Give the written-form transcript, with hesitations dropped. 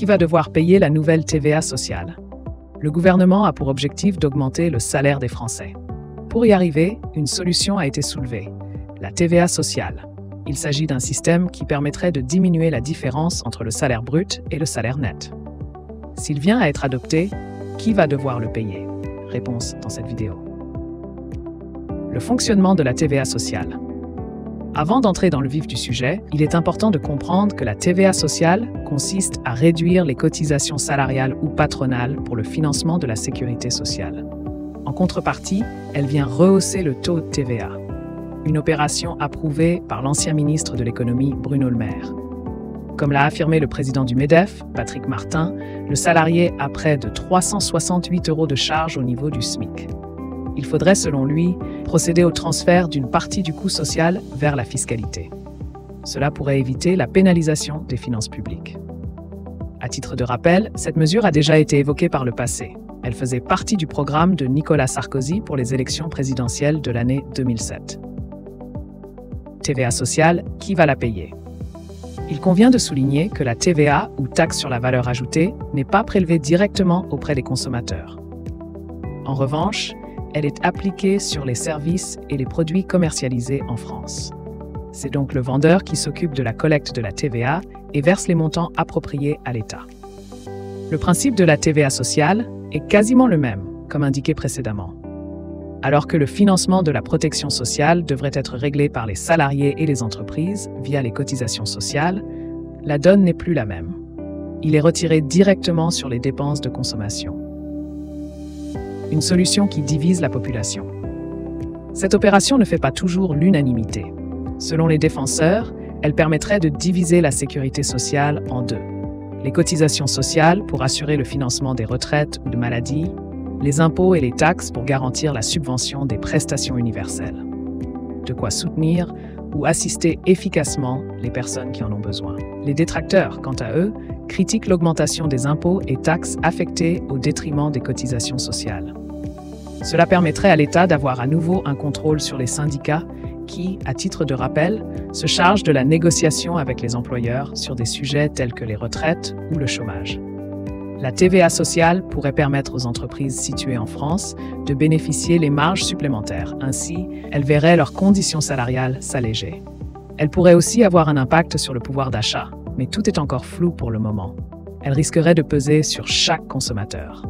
qui va devoir payer la nouvelle TVA sociale? Le gouvernement a pour objectif d'augmenter le salaire des Français. Pour y arriver, une solution a été soulevée, la TVA sociale. Il s'agit d'un système qui permettrait de diminuer la différence entre le salaire brut et le salaire net. S'il vient à être adopté, qui va devoir le payer? Réponse dans cette vidéo. Le fonctionnement de la TVA sociale. Avant d'entrer dans le vif du sujet, il est important de comprendre que la TVA sociale consiste à réduire les cotisations salariales ou patronales pour le financement de la sécurité sociale. En contrepartie, elle vient rehausser le taux de TVA. Une opération approuvée par l'ancien ministre de l'économie Bruno Le Maire. Comme l'a affirmé le président du MEDEF, Patrick Martin, le salarié a près de 368 € de charge au niveau du SMIC. Il faudrait, selon lui, procéder au transfert d'une partie du coût social vers la fiscalité. Cela pourrait éviter la pénalisation des finances publiques. À titre de rappel, cette mesure a déjà été évoquée par le passé. Elle faisait partie du programme de Nicolas Sarkozy pour les élections présidentielles de l'année 2007. TVA sociale, qui va la payer? Il convient de souligner que la TVA, ou taxe sur la valeur ajoutée, n'est pas prélevée directement auprès des consommateurs. En revanche, elle est appliquée sur les services et les produits commercialisés en France. C'est donc le vendeur qui s'occupe de la collecte de la TVA et verse les montants appropriés à l'État. Le principe de la TVA sociale est quasiment le même, comme indiqué précédemment. Alors que le financement de la protection sociale devrait être réglé par les salariés et les entreprises via les cotisations sociales, la donne n'est plus la même. Il est retiré directement sur les dépenses de consommation. Une solution qui divise la population. Cette opération ne fait pas toujours l'unanimité. Selon les défenseurs, elle permettrait de diviser la sécurité sociale en deux. Les cotisations sociales pour assurer le financement des retraites ou de maladies, les impôts et les taxes pour garantir la subvention des prestations universelles. De quoi soutenir ou assister efficacement les personnes qui en ont besoin. Les détracteurs, quant à eux, critiquent l'augmentation des impôts et taxes affectés au détriment des cotisations sociales. Cela permettrait à l'État d'avoir à nouveau un contrôle sur les syndicats qui, à titre de rappel, se chargent de la négociation avec les employeurs sur des sujets tels que les retraites ou le chômage. La TVA sociale pourrait permettre aux entreprises situées en France de bénéficier les marges supplémentaires. Ainsi, elles verraient leurs conditions salariales s'alléger. Elle pourrait aussi avoir un impact sur le pouvoir d'achat, mais tout est encore flou pour le moment. Elle risquerait de peser sur chaque consommateur.